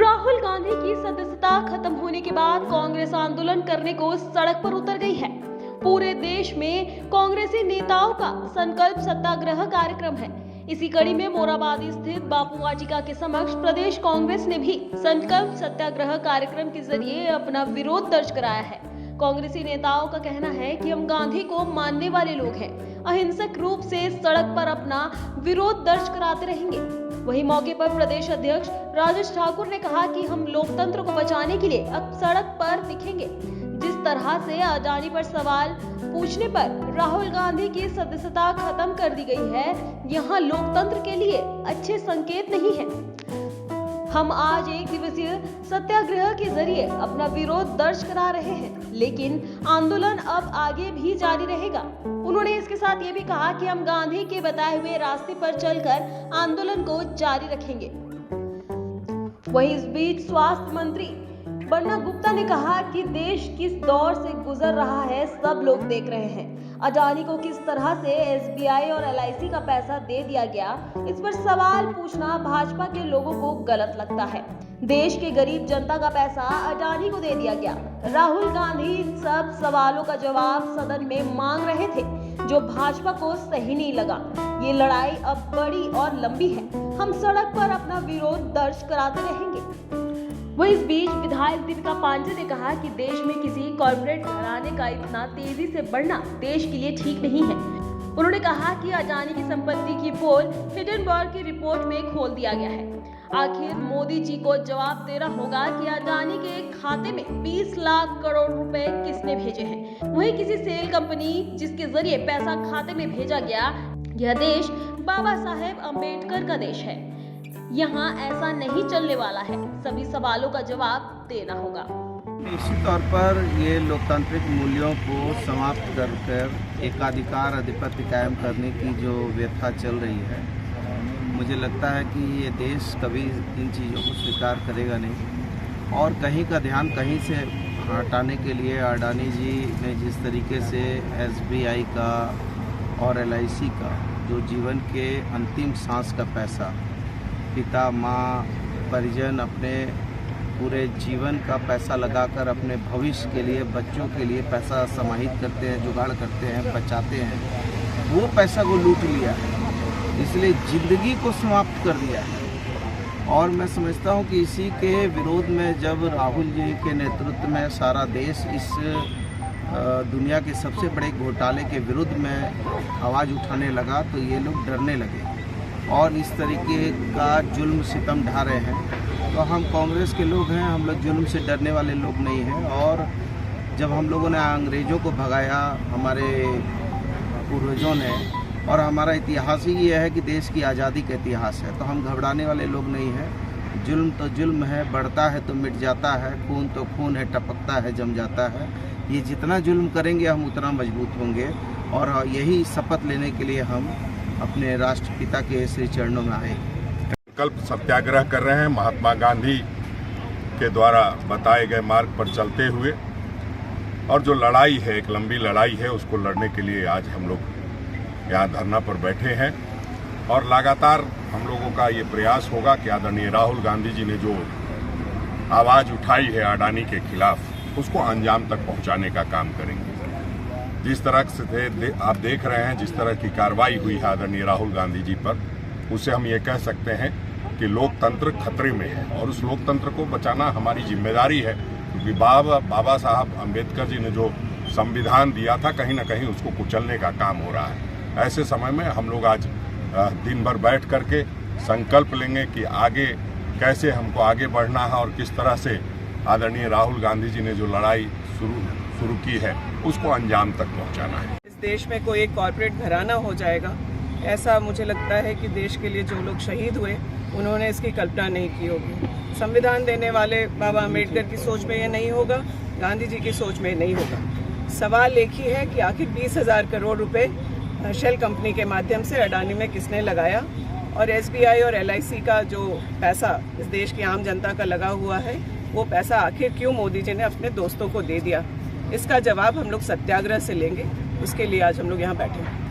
राहुल गांधी की सदस्यता खत्म होने के बाद कांग्रेस आंदोलन करने को सड़क पर उतर गई है। पूरे देश में कांग्रेसी नेताओं का संकल्प सत्याग्रह कार्यक्रम है। इसी कड़ी में मोराबादी स्थित बापू वाटिका के समक्ष प्रदेश कांग्रेस ने भी संकल्प सत्याग्रह कार्यक्रम के जरिए अपना विरोध दर्ज कराया है। कांग्रेसी नेताओं का कहना है कि हम गांधी को मानने वाले लोग हैं, अहिंसक रूप से सड़क पर अपना विरोध दर्ज कराते रहेंगे। वहीं मौके पर प्रदेश अध्यक्ष राजेश ठाकुर ने कहा कि हम लोकतंत्र को बचाने के लिए अब सड़क पर दिखेंगे। जिस तरह से अडानी पर सवाल पूछने पर राहुल गांधी की सदस्यता खत्म कर दी गई है, यहां लोकतंत्र के लिए अच्छे संकेत नहीं है। हम आज एक दिवसीय सत्याग्रह के जरिए अपना विरोध दर्ज करा रहे हैं, लेकिन आंदोलन अब आगे भी जारी रहेगा। उन्होंने इसके साथ ये भी कहा कि हम गांधी के बताए हुए रास्ते पर चलकर आंदोलन को जारी रखेंगे। वहीं इस बीच स्वास्थ्य मंत्री बन्ना गुप्ता ने कहा कि देश किस दौर से गुजर रहा है सब लोग देख रहे हैं। अडानी को किस तरह से SBI और LIC का पैसा दे दिया गया, इस पर सवाल पूछना भाजपा के लोगों को गलत लगता है। देश के गरीब जनता का पैसा अडानी को दे दिया गया। राहुल गांधी इन सब सवालों का जवाब सदन में मांग रहे थे, जो भाजपा को सही नहीं लगा। ये लड़ाई अब बड़ी और लंबी है। हम सड़क पर अपना विरोध दर्ज कराते रहेंगे। वहीं इस बीच विधायक दीपिका पांडे ने कहा कि देश में किसी कॉर्पोरेट घराने का इतना तेजी से बढ़ना देश के लिए ठीक नहीं है। उन्होंने कहा कि अडानी की संपत्ति की पोल हिंडनबर्ग की रिपोर्ट में खोल दिया गया है। आखिर मोदी जी को जवाब देना होगा कि अडानी के खाते में 20 लाख करोड़ रुपए किसने भेजे हैं। वहीं किसी सेल कंपनी जिसके जरिए पैसा खाते में भेजा गया। यह देश बाबा साहेब अम्बेडकर का देश है। यहाँ ऐसा नहीं चलने वाला है। सभी सवालों का जवाब देना होगा। निश्चित तौर पर ये लोकतांत्रिक मूल्यों को समाप्त कर एकाधिकार अधिपत्य कायम करने की जो व्यथा चल रही है, मुझे लगता है कि ये देश कभी इन चीज़ों को स्वीकार करेगा नहीं। और कहीं का ध्यान कहीं से हटाने के लिए अडानी जी ने जिस तरीके से SBI का और LIC का जो जीवन के अंतिम सांस का पैसा पिता माँ परिजन अपने पूरे जीवन का पैसा लगाकर अपने भविष्य के लिए बच्चों के लिए पैसा समाहित करते हैं, जुगाड़ करते हैं, बचाते हैं, वो पैसा को लूट लिया है। इसलिए ज़िंदगी को समाप्त कर दिया है। और मैं समझता हूँ कि इसी के विरोध में जब राहुल जी के नेतृत्व में सारा देश इस दुनिया के सबसे बड़े घोटाले के विरुद्ध में आवाज़ उठाने लगा, तो ये लोग डरने लगे और इस तरीके का जुल्म सितम ढा रहे हैं। तो हम कांग्रेस के लोग हैं, हम लोग जुल्म से डरने वाले लोग नहीं हैं। और जब हम लोगों ने अंग्रेज़ों को भगाया हमारे पूर्वजों ने, और हमारा इतिहास ही ये है कि देश की आज़ादी का इतिहास है, तो हम घबराने वाले लोग नहीं हैं। जुल्म तो जुल्म है, बढ़ता है तो मिट जाता है, खून तो खून है, टपकता है जम जाता है। ये जितना जुल्म करेंगे हम उतना मजबूत होंगे। और यही शपथ लेने के लिए हम अपने राष्ट्रपिता के श्री चरणों में आए। संकल्प सत्याग्रह कर रहे हैं महात्मा गांधी के द्वारा बताए गए मार्ग पर चलते हुए। और जो लड़ाई है, एक लंबी लड़ाई है, उसको लड़ने के लिए आज हम लोग यहाँ धरना पर बैठे हैं। और लगातार हम लोगों का ये प्रयास होगा कि आदरणीय राहुल गांधी जी ने जो आवाज़ उठाई है अडानी के खिलाफ, उसको अंजाम तक पहुँचाने का काम करेंगे। जिस तरह से आप देख रहे हैं, जिस तरह की कार्रवाई हुई है आदरणीय राहुल गांधी जी पर, उससे हम ये कह सकते हैं कि लोकतंत्र खतरे में है। और उस लोकतंत्र को बचाना हमारी जिम्मेदारी है, क्योंकि बाबा साहब अम्बेडकर जी ने जो संविधान दिया था, कहीं ना कहीं उसको कुचलने का काम हो रहा है। ऐसे समय में हम लोग आज दिन भर बैठ करके संकल्प लेंगे कि आगे कैसे हमको आगे बढ़ना है और किस तरह से आदरणीय राहुल गांधी जी ने जो लड़ाई शुरू की है उसको अंजाम तक पहुंचाना है। इस देश में कोई एक कॉर्पोरेट घराना हो जाएगा, ऐसा मुझे लगता है कि देश के लिए जो लोग शहीद हुए उन्होंने इसकी कल्पना नहीं की होगी। संविधान देने वाले बाबा अम्बेडकर की सोच में ये नहीं होगा, गांधी जी की सोच में नहीं होगा। सवाल एक ही है कि आखिर 20,000 करोड़ रुपए शेल कंपनी के माध्यम से अडानी में किसने लगाया, और SBI और LIC का जो पैसा इस देश की आम जनता का लगा हुआ है, वो पैसा आखिर क्यों मोदी जी ने अपने दोस्तों को दे दिया। इसका जवाब हम लोग सत्याग्रह से लेंगे। उसके लिए आज हम लोग यहाँ बैठे हैं।